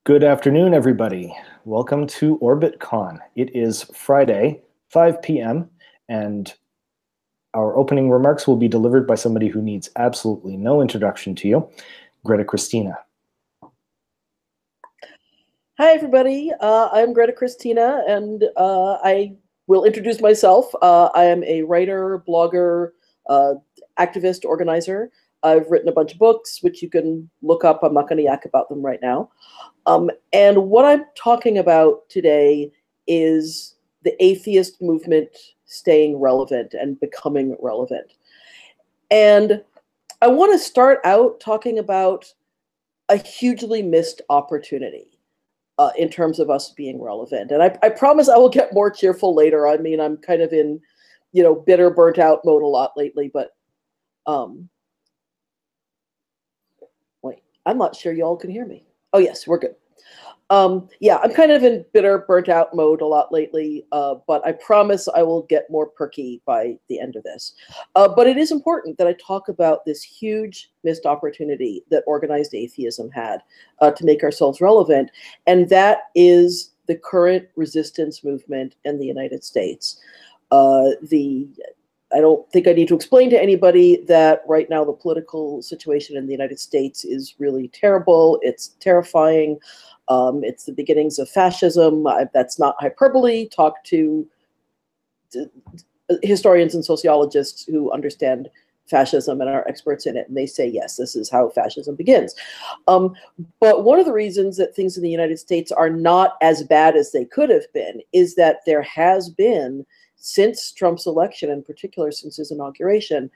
Good afternoon, everybody. Welcome to OrbitCon. It is Friday, 5 p.m., and our opening remarks will be delivered by somebody who needs absolutely no introduction to you, Greta Christina. Hi, everybody. I'm Greta Christina, and I will introduce myself. I am a writer, blogger, activist, organizer. I've written a bunch of books, which you can look up. I'm not going to yak about them right now. And what I'm talking about today is the atheist movement staying relevant and becoming relevant. And I want to start out talking about a hugely missed opportunity in terms of us being relevant. And I promise I will get more cheerful later. I mean, I'm kind of in, bitter, burnt out mode a lot lately, but wait, I'm not sure y'all can hear me. Oh, yes, we're good. Yeah, I'm kind of in bitter, burnt out mode a lot lately, but I promise I will get more perky by the end of this. But it is important that I talk about this huge missed opportunity that organized atheism had to make ourselves relevant, and that is the current resistance movement in the United States. I don't think I need to explain to anybody that right now the political situation in the United States is really terrible. It's terrifying. It's the beginnings of fascism. That's not hyperbole. Talk to historians and sociologists who understand fascism and are experts in it, and they say, yes, this is how fascism begins. But one of the reasons that things in the United States are not as bad as they could have been is that there has been, since Trump's election, in particular since his inauguration,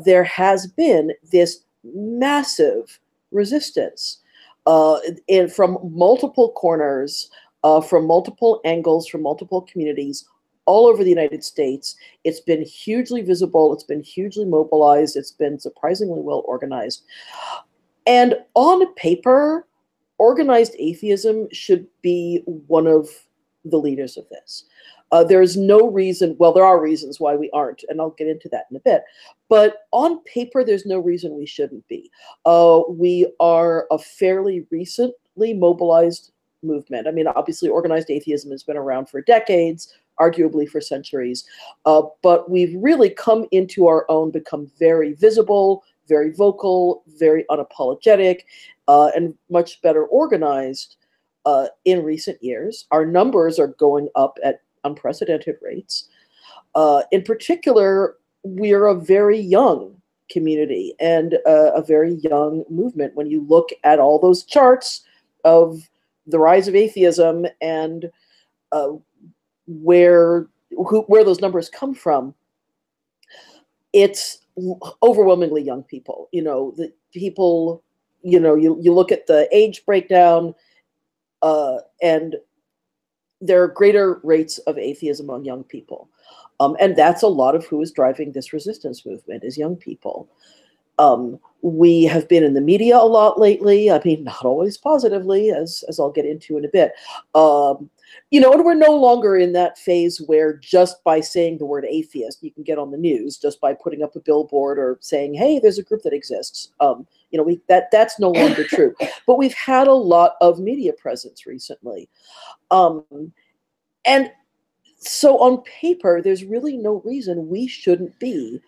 there has been this massive resistance from multiple corners, from multiple angles, from multiple communities all over the United States. It's been hugely visible. It's been hugely mobilized. It's been surprisingly well organized. And on paper, organized atheism should be one of the leaders of this. There is no reason, well, there are reasons why we aren't, and I'll get into that in a bit. But on paper, there's no reason we shouldn't be. We are a fairly recently mobilized movement. I mean, obviously, organized atheism has been around for decades, arguably for centuries. But we've really come into our own, become very visible, very vocal, very unapologetic, and much better organized in recent years. Our numbers are going up at unprecedented rates. In particular, we are a very young community and a very young movement. When you look at all those charts of the rise of atheism and where those numbers come from, it's overwhelmingly young people. The people, you look at the age breakdown, and there are greater rates of atheism among young people. And that's a lot of who is driving this resistance movement, is young people. We have been in the media a lot lately. I mean, not always positively, as I'll get into in a bit. And we're no longer in that phase where just by saying the word atheist, you can get on the news, just by putting up a billboard or saying, hey, there's a group that exists. That's no longer true. But we've had a lot of media presence recently. And so on paper, there's really no reason we shouldn't be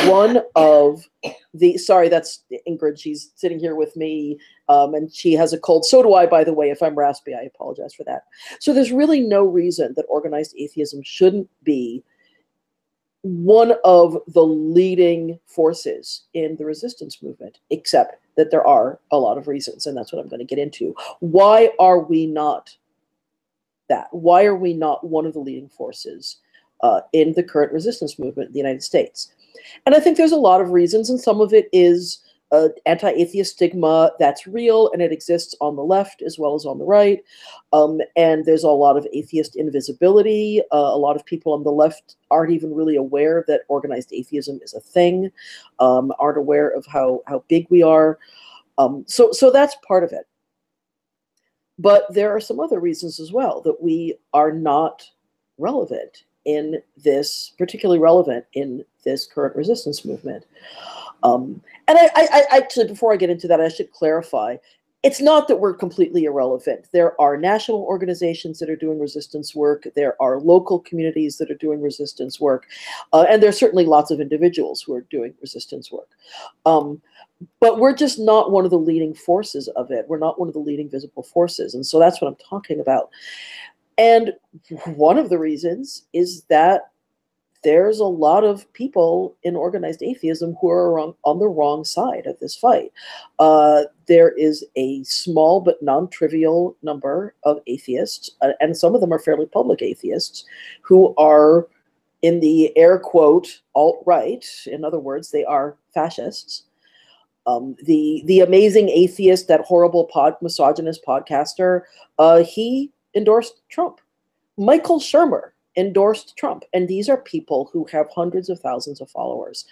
one of the, sorry, that's Ingrid. She's sitting here with me, and she has a cold. So do I, by the way. If I'm raspy, I apologize for that. So there's really no reason that organized atheism shouldn't be one of the leading forces in the resistance movement, except that there are a lot of reasons, and that's what I'm going to get into. Why are we not that? Why are we not one of the leading forces in the current resistance movement in the United States? And I think there's a lot of reasons, and some of it is anti-atheist stigma that's real, and it exists on the left as well as on the right. And there's a lot of atheist invisibility. A lot of people on the left aren't even really aware that organized atheism is a thing, aren't aware of how big we are. So that's part of it. But there are some other reasons as well that we are not relevant in this, particularly relevant in this current resistance movement. And I actually, before I get into that, I should clarify, it's not that we're completely irrelevant. There are national organizations that are doing resistance work. There are local communities that are doing resistance work. And there's certainly lots of individuals who are doing resistance work. But we're just not one of the leading forces of it. We're not one of the leading visible forces. And so that's what I'm talking about. And one of the reasons is that there's a lot of people in organized atheism who are on the wrong side of this fight. There is a small but non-trivial number of atheists, and some of them are fairly public atheists, who are in the air quote alt-right. In other words, they are fascists. The amazing atheist, that horrible misogynist podcaster, he endorsed Trump. Michael Shermer endorsed Trump. And these are people who have hundreds of thousands of followers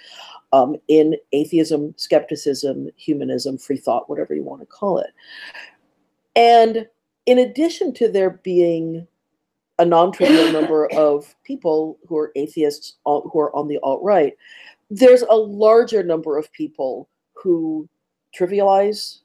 in atheism, skepticism, humanism, free thought, whatever you want to call it. And in addition to there being a non-trivial number of people who are atheists who are on the alt-right, there's a larger number of people who trivialize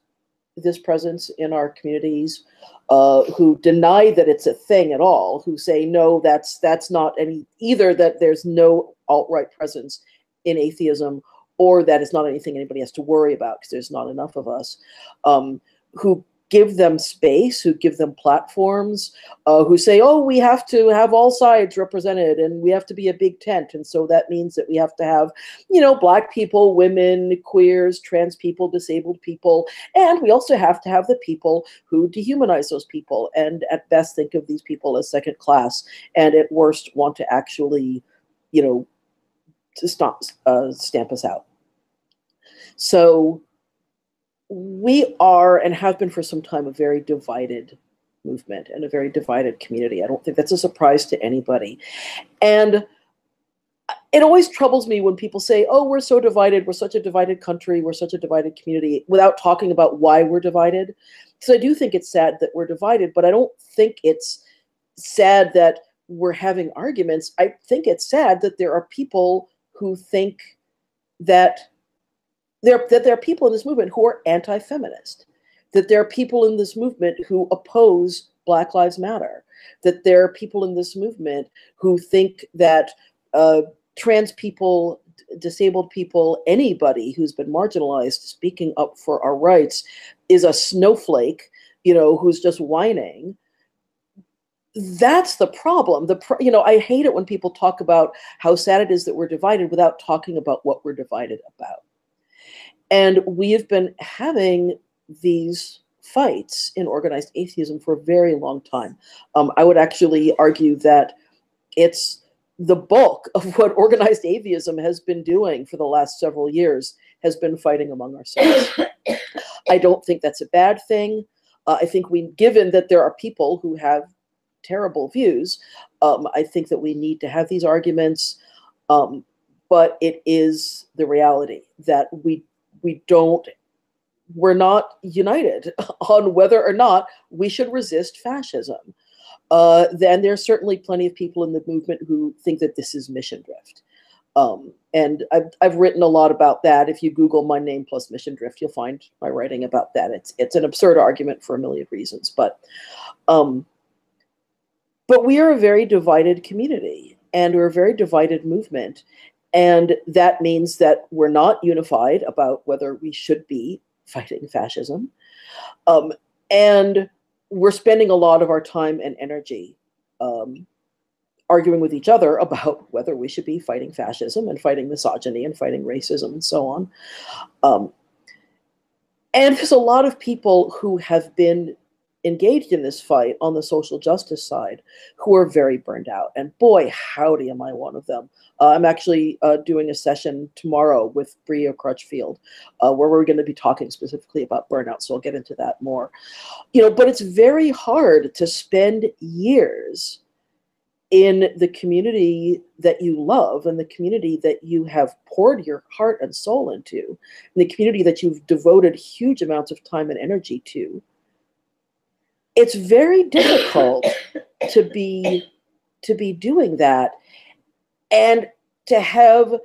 this presence in our communities, who deny that it's a thing at all, who say, no, that's not any, either that there's no alt-right presence in atheism, or that it's not anything anybody has to worry about because there's not enough of us, who give them space, who give them platforms, who say, oh, we have to have all sides represented and we have to be a big tent. And so that means that we have to have, Black people, women, queers, trans people, disabled people. And we also have to have the people who dehumanize those people and at best think of these people as second class and at worst want to actually, to stamp us out. So we are, and have been for some time, a very divided movement and a very divided community. I don't think that's a surprise to anybody. And it always troubles me when people say, oh, we're so divided, we're such a divided country, we're such a divided community, without talking about why we're divided. So I do think it's sad that we're divided, but I don't think it's sad that we're having arguments. I think it's sad that there are people who think that there are people in this movement who are anti-feminist, that there are people in this movement who oppose Black Lives Matter, that there are people in this movement who think that trans people, disabled people, anybody who's been marginalized speaking up for our rights is a snowflake, who's just whining. That's the problem. I hate it when people talk about how sad it is that we're divided without talking about what we're divided about. And we have been having these fights in organized atheism for a very long time. I would actually argue that it's the bulk of what organized atheism has been doing for the last several years has been fighting among ourselves. I don't think that's a bad thing. I think given that there are people who have terrible views, I think that we need to have these arguments. But it is the reality that we're not united on whether or not we should resist fascism. Then there's certainly plenty of people in the movement who think that this is mission drift. And I've written a lot about that. If you Google my name plus mission drift, you'll find my writing about that. It's an absurd argument for a million reasons, but we are a very divided community and we're a very divided movement. And that means that we're not unified about whether we should be fighting fascism. And we're spending a lot of our time and energy arguing with each other about whether we should be fighting fascism and fighting misogyny and fighting racism and so on. And there's a lot of people who have been engaged in this fight on the social justice side who are very burned out. And boy, howdy am I one of them. I'm actually doing a session tomorrow with Bria Crutchfield where we're going to be talking specifically about burnout. So I'll get into that more. But it's very hard to spend years in the community that you love and the community that you have poured your heart and soul into, and the community that you've devoted huge amounts of time and energy to. It's very difficult to be doing that and to have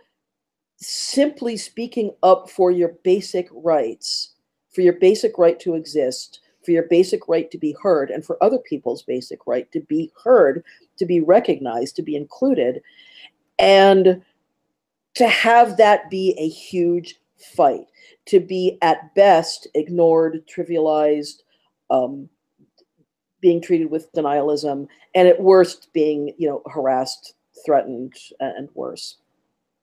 simply speaking up for your basic rights for your basic right to exist, for your basic right to be heard, and for other people's basic right to be heard, to be recognized, to be included, and to have that be a huge fight, to be at best ignored, trivialized, being treated with denialism, and at worst being, harassed, threatened, and worse.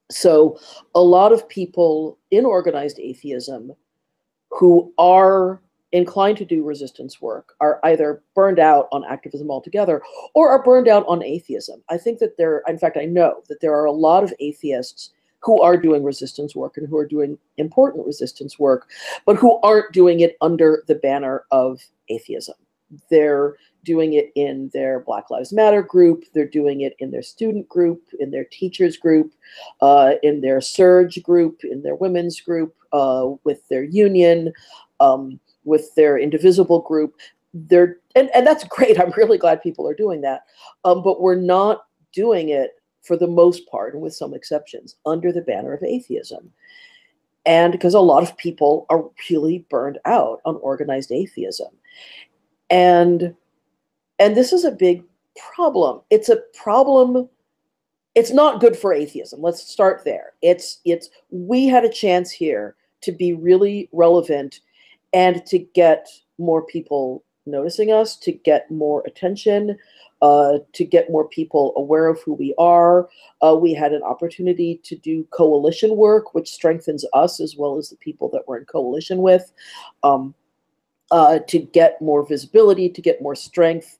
So a lot of people in organized atheism who are inclined to do resistance work are either burned out on activism altogether or are burned out on atheism. I think that in fact, I know that there are a lot of atheists who are doing resistance work and who are doing important resistance work, but who aren't doing it under the banner of atheism. They're doing it in their Black Lives Matter group, they're doing it in their student group, in their teachers group, in their surge group, in their women's group, with their union, with their indivisible group. And that's great. I'm really glad people are doing that. But we're not doing it, for the most part, and with some exceptions, under the banner of atheism. And because a lot of people are really burned out on organized atheism. And this is a big problem. It's a problem. It's not good for atheism. Let's start there. We had a chance here to be really relevant and to get more people noticing us, to get more attention, to get more people aware of who we are. We had an opportunity to do coalition work, which strengthens us as well as the people that we're in coalition with, to get more visibility, to get more strength.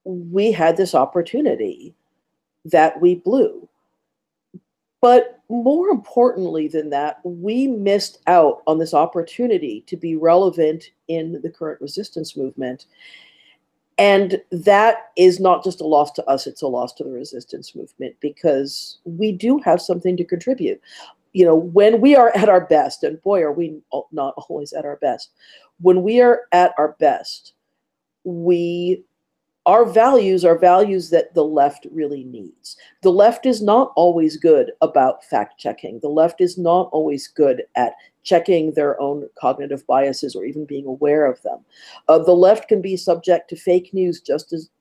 We had this opportunity that we blew. But more importantly than that, we missed out on this opportunity to be relevant in the current resistance movement. And that is not just a loss to us, it's a loss to the resistance movement, because we do have something to contribute. When we are at our best, and boy, are we not always at our best, when we are at our best, our values are values that the left really needs. The left is not always good about fact-checking. The left is not always good at checking their own cognitive biases or even being aware of them. The left can be subject to fake news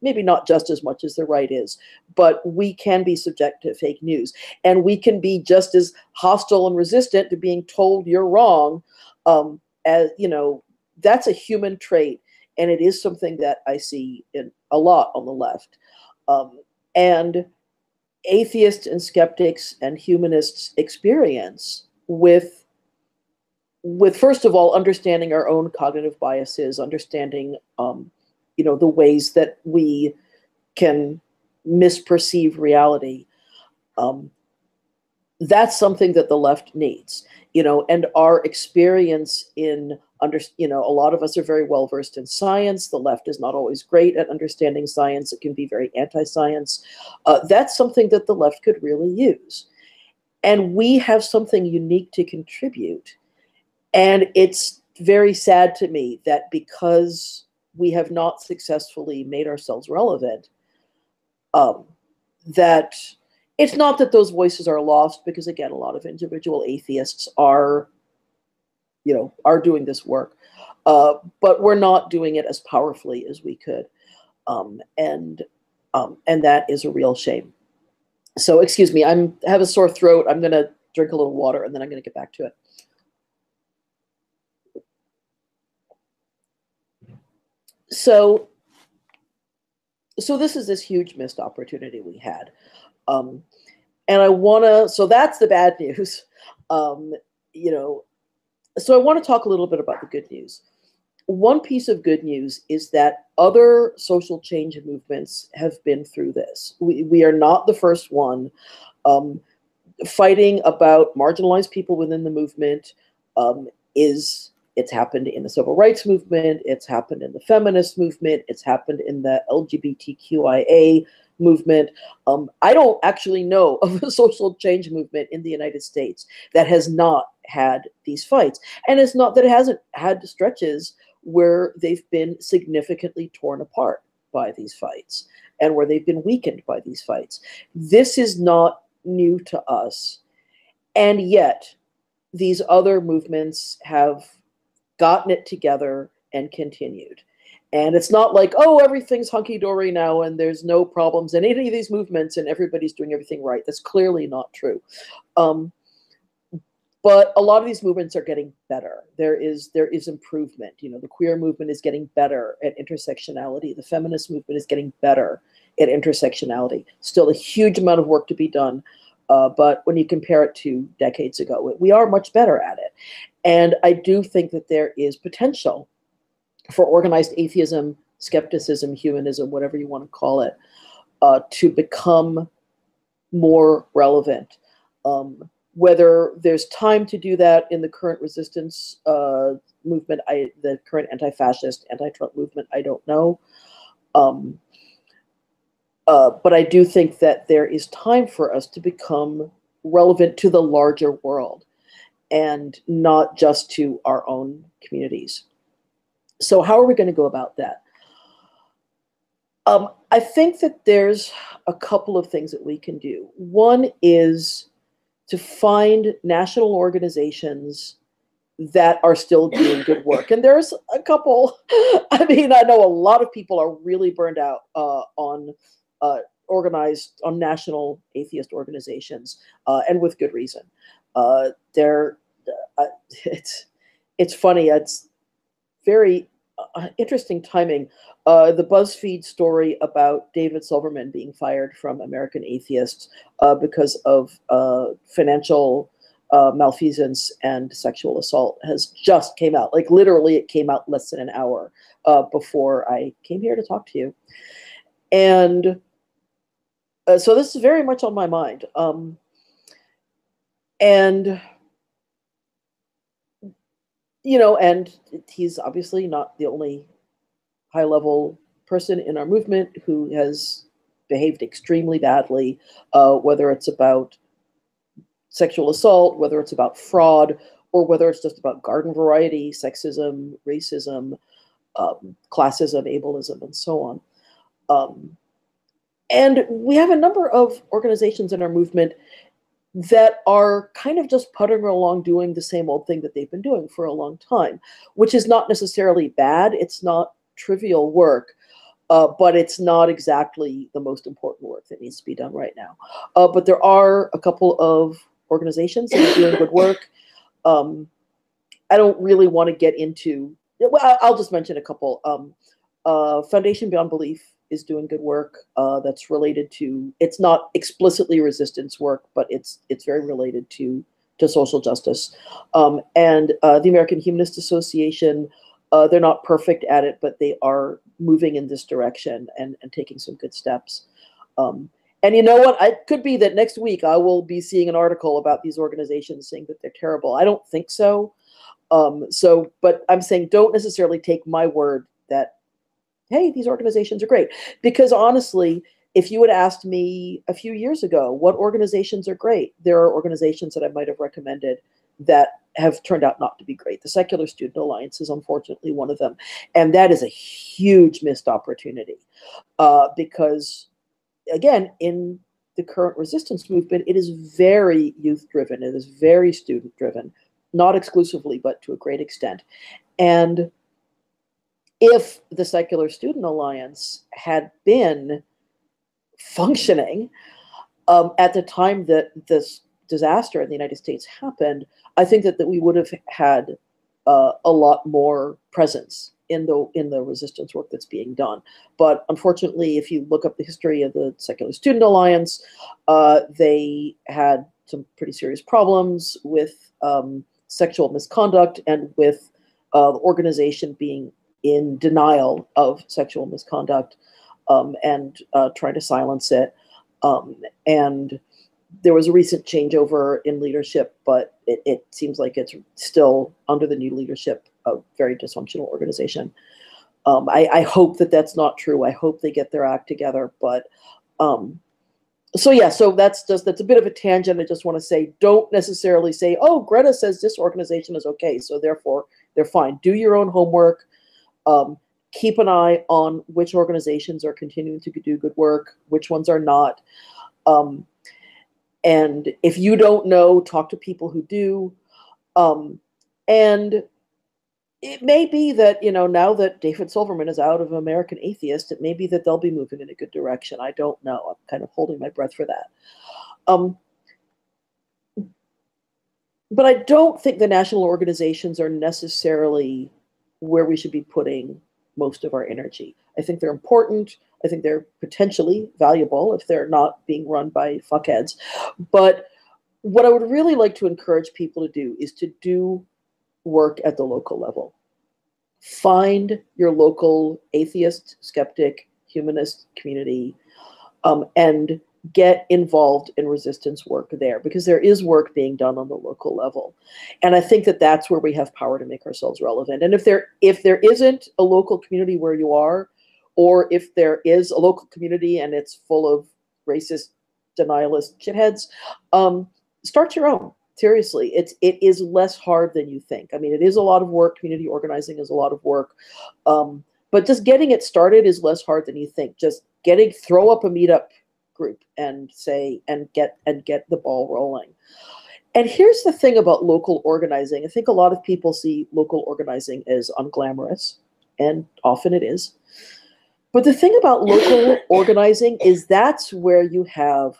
maybe not just as much as the right is, but we can be subject to fake news. And we can be just as hostile and resistant to being told you're wrong. That's a human trait. And it is something that I see in a lot on the left. And atheists and skeptics and humanists experience with first of all, understanding our own cognitive biases, understanding, the ways that we can misperceive reality. That's something that the left needs, and our experience in a lot of us are very well versed in science. The left is not always great at understanding science. It can be very anti-science. That's something that the left could really use. And we have something unique to contribute. And it's very sad to me that because we have not successfully made ourselves relevant, that it's not that those voices are lost, because again, a lot of individual atheists are doing this work, but we're not doing it as powerfully as we could, and that is a real shame. So, excuse me, I have a sore throat. I'm going to drink a little water, and then I'm going to get back to it. So this is this huge missed opportunity we had, and so that's the bad news, So I want to talk a little bit about the good news. One piece of good news is that other social change movements have been through this. We are not the first one. Fighting about marginalized people within the movement it's happened in the civil rights movement, it's happened in the feminist movement, it's happened in the LGBTQIA movement. I don't actually know of a social change movement in the United States that has not had these fights. And it's not that it hasn't had stretches where they've been significantly torn apart by these fights and where they've been weakened by these fights. This is not new to us. And yet, these other movements have gotten it together and continued. And it's not like, oh, everything's hunky-dory now and there's no problems in any of these movements and everybody's doing everything right. That's clearly not true. But a lot of these movements are getting better. There is improvement. You know, the queer movement is getting better at intersectionality. The feminist movement is getting better at intersectionality. Still a huge amount of work to be done. But when you compare it to decades ago, we are much better at it. And I do think that there is potential for organized atheism, skepticism, humanism, whatever you want to call it, to become more relevant. Whether there's time to do that in the current resistance movement, the current anti-fascist, anti-Trump movement, I don't know. But I do think that there is time for us to become relevant to the larger world and not just to our own communities. So how are we going to go about that? I think that there's a couple of things that we can do. One is to find national organizations that are still doing good work. And there's a couple. I mean, I know a lot of people are really burned out on national atheist organizations, and with good reason. It's funny. It's very interesting timing. The BuzzFeed story about David Silverman being fired from American Atheists because of financial malfeasance and sexual assault has just came out. Like literally, it came out less than an hour before I came here to talk to you. And so this is very much on my mind. And you know, and he's obviously not the only high-level person in our movement who has behaved extremely badly, whether it's about sexual assault, whether it's about fraud, or whether it's just about garden variety, sexism, racism, classism, ableism, and so on. And we have a number of organizations in our movement that are kind of just puttering along doing the same old thing that they've been doing for a long time, which is not necessarily bad. It's not trivial work, but it's not exactly the most important work that needs to be done right now. But there are a couple of organizations that are doing good work. I don't really want to get into, well, I'll just mention a couple. Foundation Beyond Belief is doing good work that's related to, it's not explicitly resistance work, but it's very related to social justice. And the American Humanist Association, they're not perfect at it, but they are moving in this direction and taking some good steps. And you know what? It could be that next week I will be seeing an article about these organizations saying that they're terrible. I don't think so. But I'm saying don't necessarily take my word that, hey, these organizations are great. Because honestly, if you had asked me a few years ago what organizations are great, there are organizations that I might have recommended that have turned out not to be great. The Secular Student Alliance is unfortunately one of them. And that is a huge missed opportunity because, again, in the current resistance movement, it is very youth-driven. It is very student-driven, not exclusively, but to a great extent. And if the Secular Student Alliance had been functioning at the time that this disaster in the United States happened, I think that we would have had a lot more presence in the resistance work that's being done. But unfortunately, if you look up the history of the Secular Student Alliance, they had some pretty serious problems with sexual misconduct and with the organization being in denial of sexual misconduct and trying to silence it. And there was a recent changeover in leadership, but it seems like it's still under the new leadership a very dysfunctional organization. I hope that that's not true. I hope they get their act together. But so yeah, so that's a bit of a tangent. I just want to say, don't necessarily say, oh, Greta says this organization is okay, so therefore they're fine. Do your own homework. Keep an eye on which organizations are continuing to do good work, which ones are not. And if you don't know, talk to people who do. And it may be that, now that David Silverman is out of American Atheist, it may be that they'll be moving in a good direction. I don't know. I'm kind of holding my breath for that. But I don't think the national organizations are necessarily where we should be putting most of our energy. I think they're important. I think they're potentially valuable if they're not being run by fuckheads. But what I would really like to encourage people to do is to do work at the local level. Find your local atheist, skeptic, humanist community, and get involved in resistance work there, because there is work being done on the local level. And I think that that's where we have power to make ourselves relevant. And if there isn't a local community where you are, or if there is a local community and it's full of racist, denialist shitheads, start your own. Seriously, it is less hard than you think. I mean, it is a lot of work. Community organizing is a lot of work. But just getting it started is less hard than you think. Just throw up a meetup group and get the ball rolling. And here's the thing about local organizing. I think a lot of people see local organizing as unglamorous, and often it is. But the thing about local organizing is that's where you have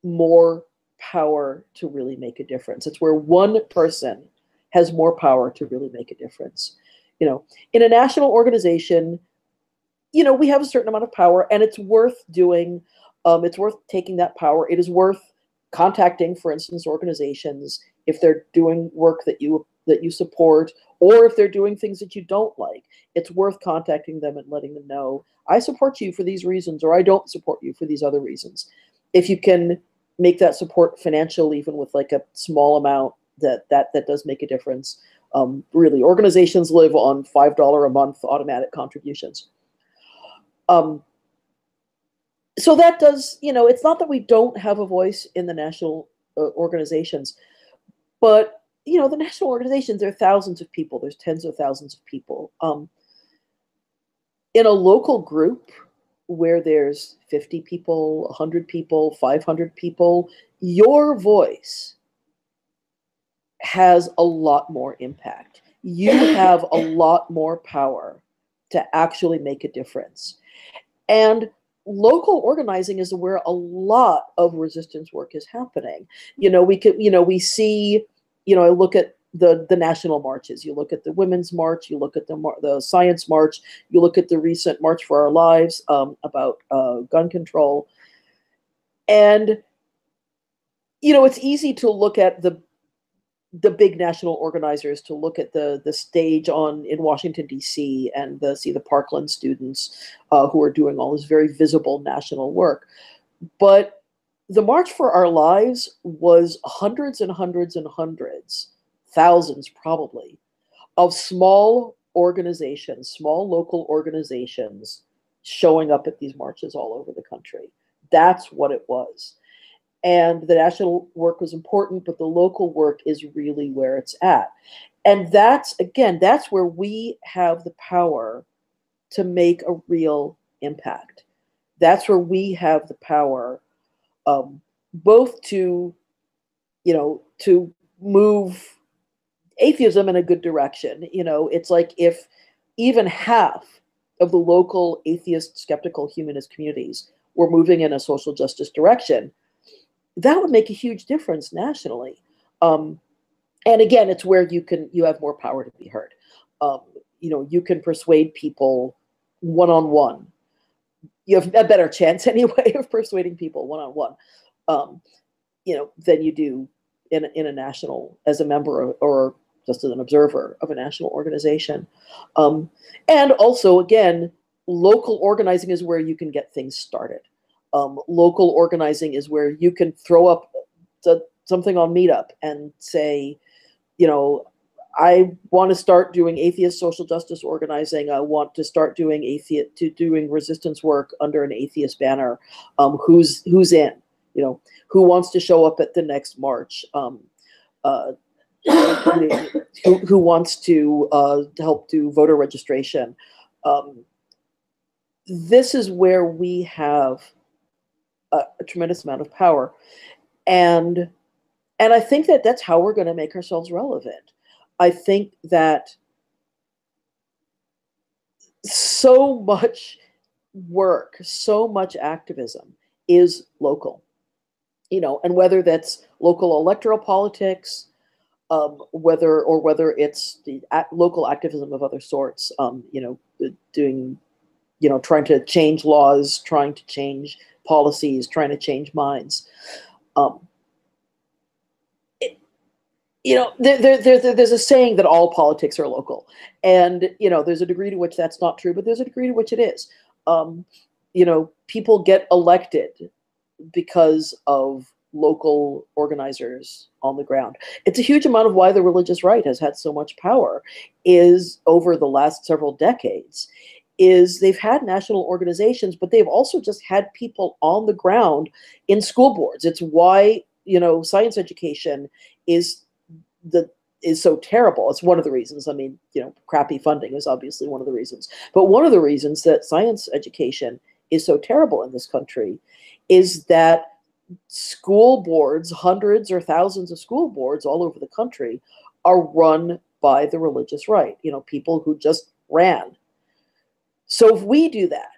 more power to really make a difference. It's where one person has more power to really make a difference. In a national organization, we have a certain amount of power, and it's worth doing. It's worth taking that power. It is worth contacting, for instance, organizations if they're doing work that you support, or if they're doing things that you don't like. It's worth contacting them and letting them know, I support you for these reasons, or I don't support you for these other reasons. If you can make that support financial, even with like a small amount, that does make a difference. Really, organizations live on $5 a month automatic contributions. So that does, it's not that we don't have a voice in the national organizations, but, the national organizations, there are thousands of people. There's tens of thousands of people. In a local group where there's 50 people, 100 people, 500 people, your voice has a lot more impact. You have a lot more power to actually make a difference. And local organizing is where a lot of resistance work is happening. We see, I look at the national marches. You look at the Women's March, you look at the Science March, you look at the recent March for Our Lives about gun control. And, it's easy to look at the big national organizers, to look at the stage in Washington, D.C., and see the Parkland students who are doing all this very visible national work. But the March for Our Lives was hundreds and hundreds and hundreds, thousands probably, of small organizations, small local organizations showing up at these marches all over the country. That's what it was. And the national work was important, but the local work is really where it's at. And that's where we have the power to make a real impact. That's where we have the power both to move atheism in a good direction. It's like if even half of the local atheist, skeptical, humanist communities were moving in a social justice direction, that would make a huge difference nationally. And again, it's where you have more power to be heard. You can persuade people one-on-one. You have a better chance anyway of persuading people one-on-one, than you do in a national, as a member or just as an observer of a national organization. And also, again, local organizing is where you can get things started. Local organizing is where you can throw up something on Meetup and say, I want to start doing atheist social justice organizing. I want to start doing resistance work under an atheist banner. Who's in? Who wants to show up at the next march? Who wants to help do voter registration? This is where we have a tremendous amount of power, and I think that's how we're going to make ourselves relevant. I think that so much work, so much activism is local, and whether that's local electoral politics, whether it's the local activism of other sorts, doing, trying to change laws, trying to change policies, trying to change minds. There's a saying that all politics are local, and there's a degree to which that's not true, but there's a degree to which it is. People get elected because of local organizers on the ground. It's a huge amount of why the religious right has had so much power is over the last several decades is they've had national organizations, but they've also just had people on the ground in school boards. It's why, science education is so terrible. It's one of the reasons. I mean, crappy funding is obviously one of the reasons. But one of the reasons that science education is so terrible in this country is that school boards, hundreds or thousands of school boards all over the country, are run by the religious right, people who just ran. So if we do that,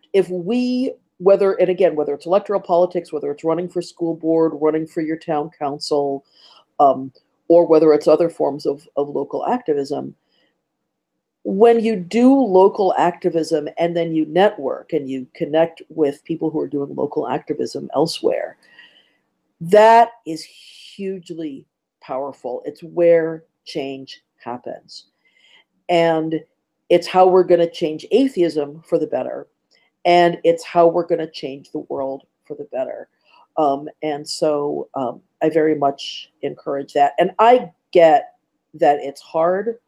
whether it's electoral politics, whether it's running for school board, running for your town council, or whether it's other forms of local activism, when you do local activism and then you network and you connect with people who are doing local activism elsewhere, that is hugely powerful. It's where change happens. And it's how we're going to change atheism for the better. And it's how we're going to change the world for the better. And so I very much encourage that. And I get that it's hard.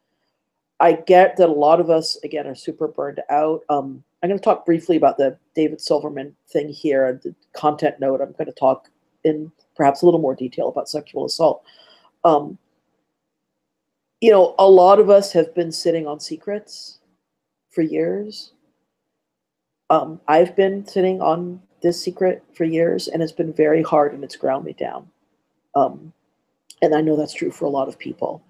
I get that a lot of us, again, are super burned out. I'm going to talk briefly about the David Silverman thing here, the content note. I'm going to talk in perhaps a little more detail about sexual assault. A lot of us have been sitting on secrets for years. I've been sitting on this secret for years, and it's been very hard, and it's ground me down. And I know that's true for a lot of people.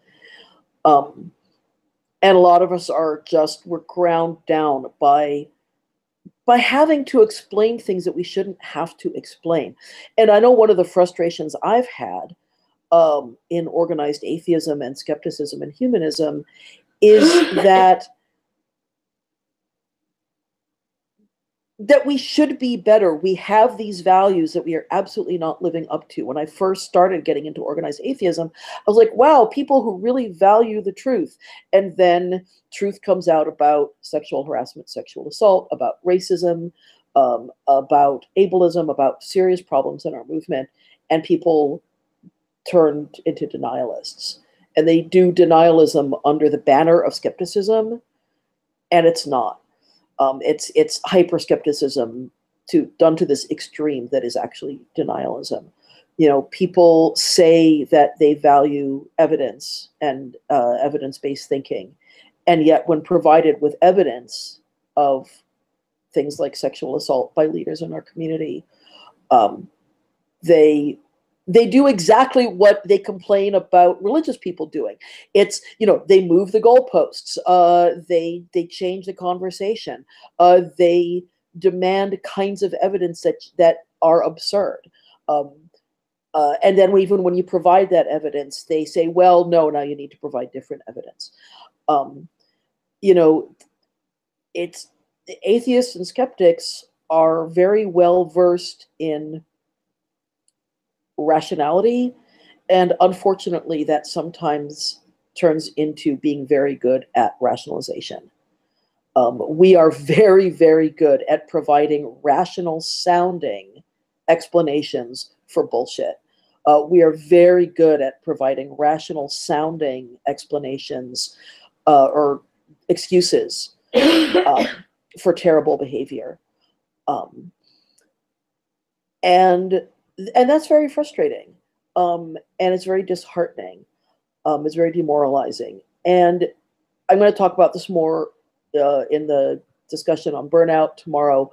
And a lot of us we're ground down by having to explain things that we shouldn't have to explain. And I know one of the frustrations I've had in organized atheism and skepticism and humanism is that we should be better. We have these values that we are absolutely not living up to. When I first started getting into organized atheism, I was like, wow, people who really value the truth. And then truth comes out about sexual harassment, sexual assault, about racism, about ableism, about serious problems in our movement. And people turned into denialists. And they do denialism under the banner of skepticism, and it's not. It's hyper-skepticism done to this extreme that is actually denialism. People say that they value evidence and evidence-based thinking, and yet when provided with evidence of things like sexual assault by leaders in our community, they do exactly what they complain about religious people doing. It's, they move the goalposts. They change the conversation. They demand kinds of evidence that are absurd. And then even when you provide that evidence, they say, well, no, now you need to provide different evidence. It's atheists and skeptics are very well versed in rationality, and unfortunately that sometimes turns into being very good at rationalization. We are very, very good at providing rational sounding explanations for bullshit. We are very good at providing rational sounding explanations or excuses for terrible behavior. And that's very frustrating. And it's very disheartening. It's very demoralizing. And I'm going to talk about this more in the discussion on burnout tomorrow.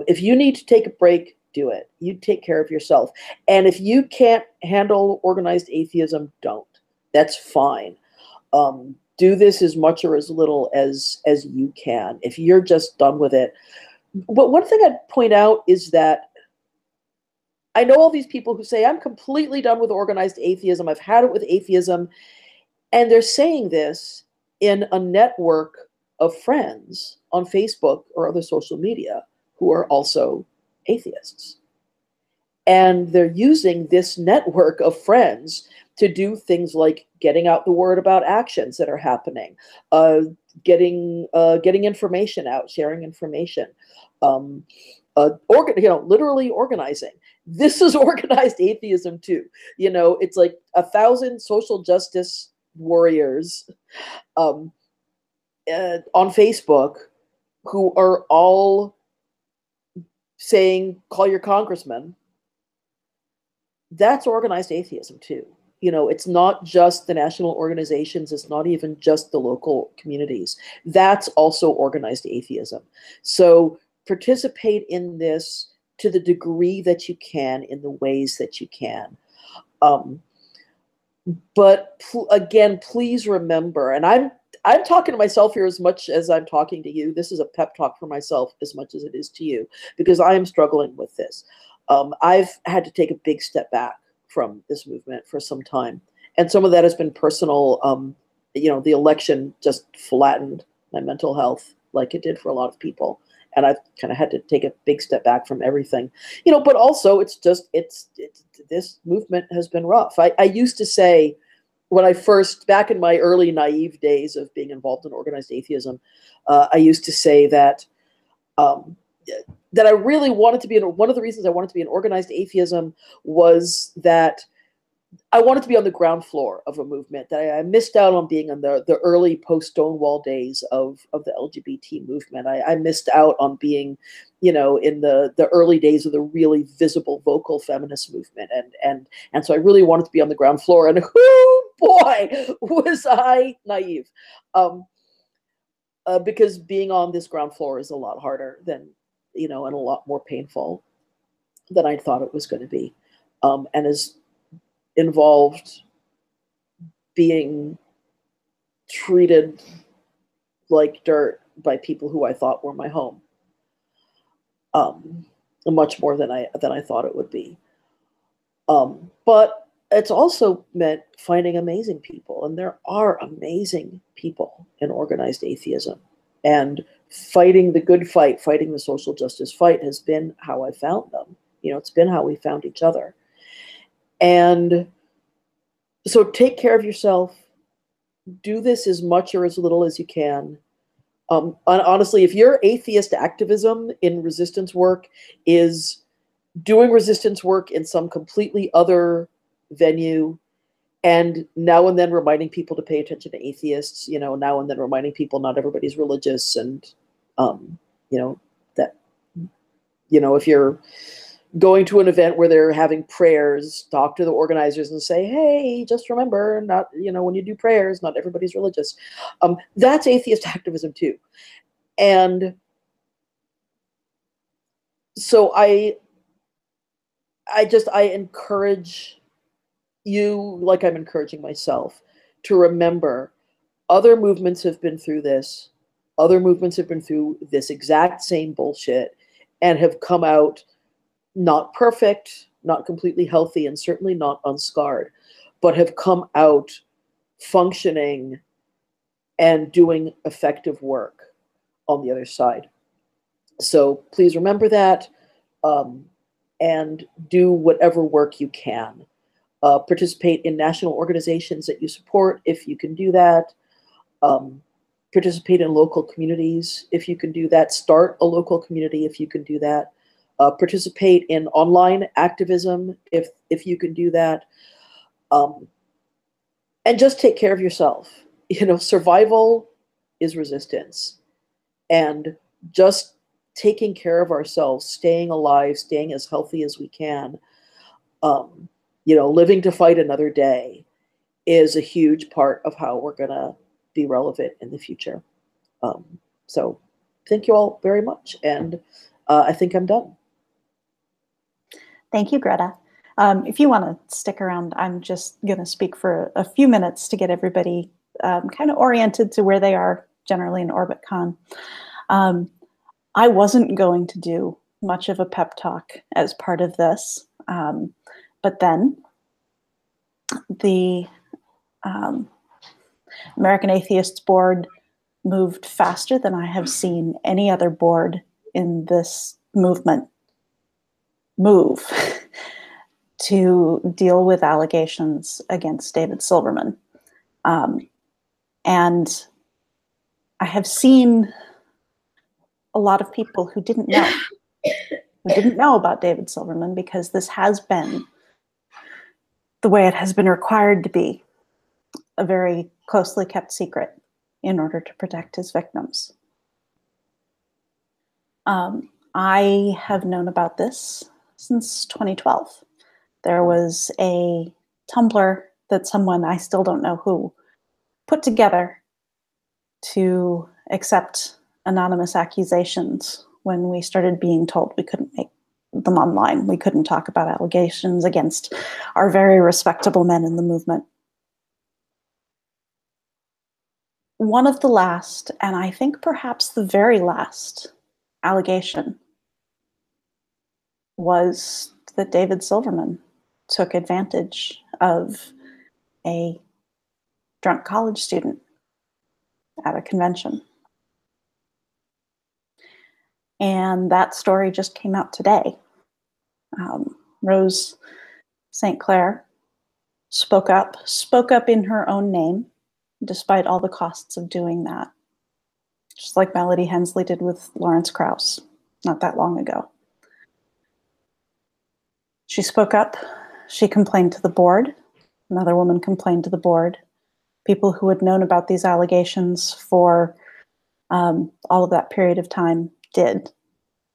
If you need to take a break, do it. You take care of yourself. And if you can't handle organized atheism, don't. That's fine. do this as much or as little as you can. If you're just done with it. But one thing I'd point out is that I know all these people who say, I'm completely done with organized atheism. I've had it with atheism. And they're saying this in a network of friends on Facebook or other social media who are also atheists. And they're using this network of friends to do things like getting out the word about actions that are happening, getting information out, sharing information, literally organizing. This is organized atheism too. It's like 1,000 social justice warriors on Facebook who are all saying, call your congressman. That's organized atheism too. It's not just the national organizations. It's not even just the local communities. That's also organized atheism. So participate in this to the degree that you can, in the ways that you can. But again, please remember, and I'm talking to myself here as much as I'm talking to you. This is a pep talk for myself as much as it is to you, because I am struggling with this. I've had to take a big step back from this movement for some time. And some of that has been personal. The election just flattened my mental health like it did for a lot of people. And I've kind of had to take a big step back from everything, but also this movement has been rough. I used to say, when I first, back in my early naive days of being involved in organized atheism, I used to say that I really wanted to be one of the reasons I wanted to be in organized atheism was that I wanted to be on the ground floor of a movement, that I missed out on being in the early post-Stonewall days of the LGBT movement. I missed out on being, in the early days of the really visible vocal feminist movement. And so I really wanted to be on the ground floor. And boy, was I naive. Because being on this ground floor is a lot harder than, and a lot more painful than I thought it was going to be. And is involved being treated like dirt by people who I thought were my home, much more than I thought it would be. But it's also meant finding amazing people, and there are amazing people in organized atheism. And fighting the good fight, fighting the social justice fight, has been how I found them. It's been how we found each other. And so take care of yourself. Do this as much or as little as you can. Honestly, if your atheist activism in resistance work is doing resistance work in some completely other venue, and now and then reminding people to pay attention to atheists, now and then reminding people not everybody's religious, and, that, if you're going to an event where they're having prayers, talk to the organizers and say, hey, just remember, not, when you do prayers, not everybody's religious. That's atheist activism too. And so I encourage you, like I'm encouraging myself, to remember other movements have been through this. Other movements have been through this exact same bullshit and have come out not perfect, not completely healthy, and certainly not unscarred, but have come out functioning and doing effective work on the other side. So please remember that, and do whatever work you can. Participate in national organizations that you support if you can do that. Participate in local communities if you can do that. Start a local community if you can do that. Participate in online activism if you can do that. And just take care of yourself. Survival is resistance. And just taking care of ourselves, staying alive, staying as healthy as we can, living to fight another day is a huge part of how we're going to be relevant in the future. So thank you all very much. And I think I'm done. Thank you, Greta. If you want to stick around, I'm just going to speak for a few minutes to get everybody kind of oriented to where they are generally in OrbitCon. I wasn't going to do much of a pep talk as part of this, but then the American Atheists Board moved faster than I have seen any other board in this movement move to deal with allegations against David Silverman. And I have seen a lot of people who didn't know about David Silverman, because this has been the way it has been required to be, a very closely kept secret in order to protect his victims. I have known about this since 2012. There was a Tumblr that someone, I still don't know who, put together to accept anonymous accusations when we started being told we couldn't make them online. We couldn't talk about allegations against our very respectable men in the movement. One of the last, and I think perhaps the very last, allegation was that David Silverman took advantage of a drunk college student at a convention. And that story just came out today. Rose St. Clair spoke up in her own name, despite all the costs of doing that. Just like Melody Hensley did with Lawrence Krauss not that long ago. She spoke up, she complained to the board, another woman complained to the board. People who had known about these allegations for all of that period of time did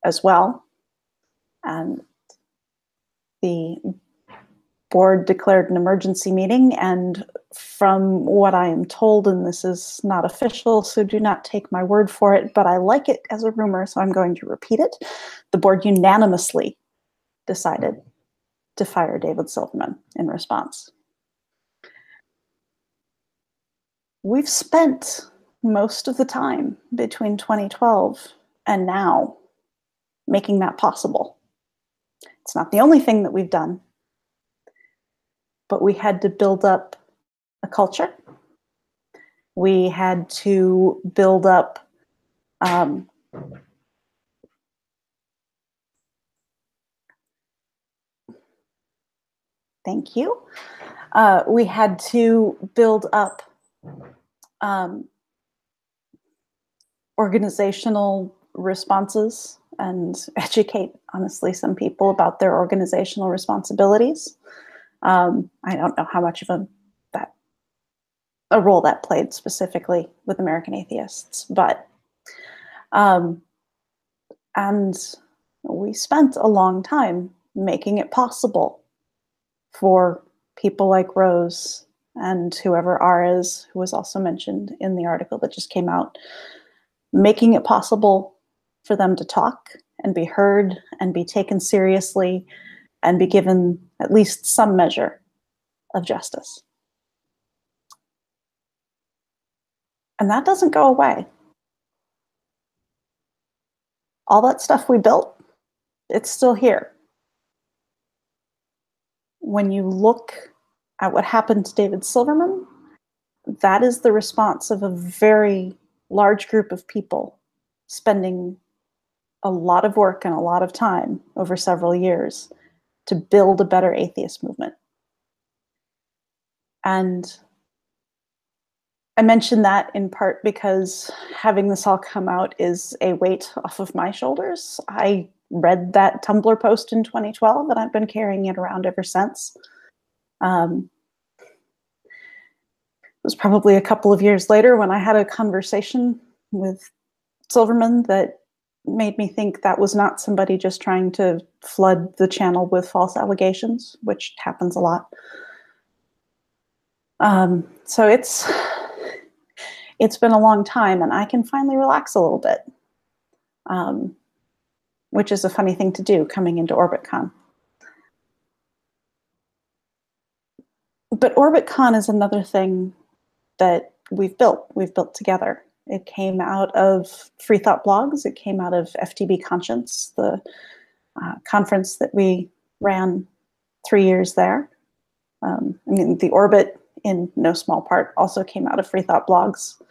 as well. And the board declared an emergency meeting, and from what I am told, and this is not official, so do not take my word for it, but I like it as a rumor, so I'm going to repeat it. The board unanimously decided to fire David Silverman in response. We've spent most of the time between 2012 and now making that possible. It's not the only thing that we've done, but we had to build up a culture. We had to build up thank you. We had to build up organizational responses and educate, honestly, some people about their organizational responsibilities. I don't know how much of a role that played specifically with American Atheists, but and we spent a long time making it possible for people like Rose and whoever R is, who was also mentioned in the article that just came out, making it possible for them to talk and be heard and be taken seriously and be given at least some measure of justice. And that doesn't go away. All that stuff we built, it's still here. When you look at what happened to David Silverman, that is the response of a very large group of people spending a lot of work and a lot of time over several years to build a better atheist movement. And I mention that in part because having this all come out is a weight off of my shoulders. I read that Tumblr post in 2012 and I've been carrying it around ever since. It was probably a couple of years later when I had a conversation with Silverman that made me think that was not somebody just trying to flood the channel with false allegations, which happens a lot. So it's been a long time, and I can finally relax a little bit, which is a funny thing to do coming into OrbitCon. But OrbitCon is another thing that we've built together. It came out of Free Thought Blogs. It came out of FTB Conscience, the conference that we ran 3 years there. I mean, the Orbit, in no small part, also came out of Free Thought Blogs.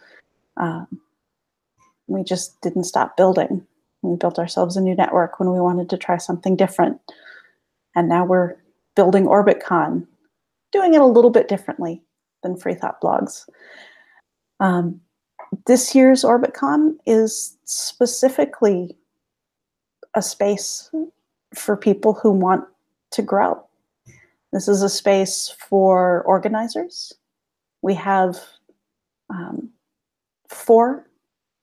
We just didn't stop building. We built ourselves a new network when we wanted to try something different. And now we're building OrbitCon, doing it a little bit differently than Free Thought Blogs. This year's OrbitCon is specifically a space for people who want to grow. This is a space for organizers. We have 4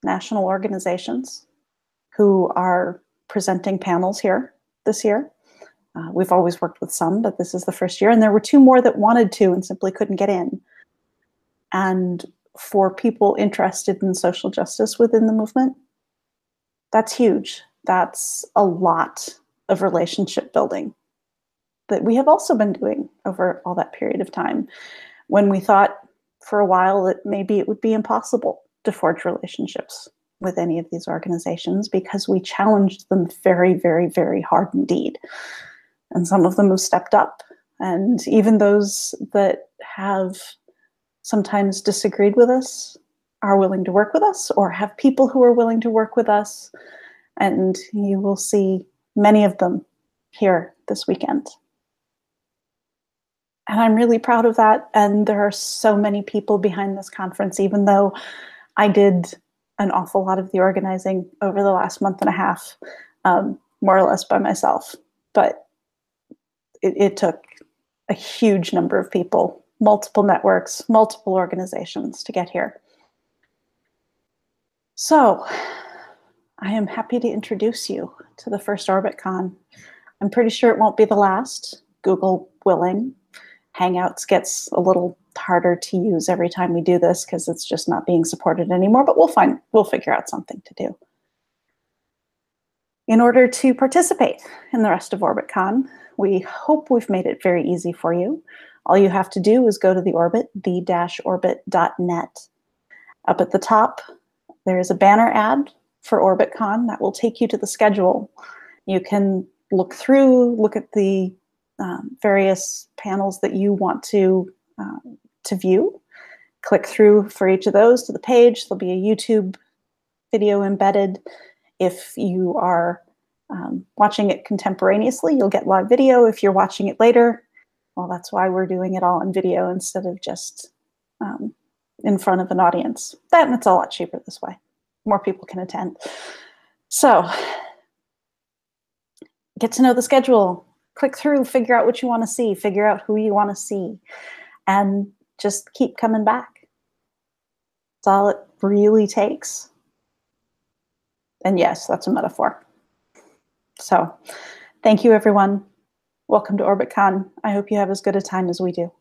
national organizations who are presenting panels here this year. We've always worked with some, but this is the first year. And there were 2 more that wanted to and simply couldn't get in. And for people interested in social justice within the movement, that's huge. That's a lot of relationship building that we have also been doing over all that period of time, when we thought for a while that maybe it would be impossible to forge relationships with any of these organizations, because we challenged them very, very, very hard indeed. And some of them have stepped up. And even those that have sometimes disagreed with us are willing to work with us, or have people who are willing to work with us. And you will see many of them here this weekend. And I'm really proud of that. And there are so many people behind this conference, even though I did an awful lot of the organizing over the last month and a half, more or less by myself. But it took a huge number of people, multiple networks, multiple organizations to get here. So I am happy to introduce you to the first OrbitCon. I'm pretty sure it won't be the last, Google willing. Hangouts gets a little harder to use every time we do this because it's just not being supported anymore, but we'll figure out something to do. In order to participate in the rest of OrbitCon, we hope we've made it very easy for you. All you have to do is go to the Orbit, the-orbit.net. Up at the top, there is a banner ad for OrbitCon that will take you to the schedule. You can look at the various panels that you want to view. Click through for each of those to the page. There'll be a YouTube video embedded. If you are watching it contemporaneously, you'll get live video. If you're watching it later, well, that's why we're doing it all on video instead of just in front of an audience. And it's a lot cheaper this way. More people can attend. So get to know the schedule. Click through, figure out what you want to see, figure out who you want to see, and just keep coming back. That's all it really takes. And yes, that's a metaphor. So thank you, everyone. Welcome to OrbitCon. I hope you have as good a time as we do.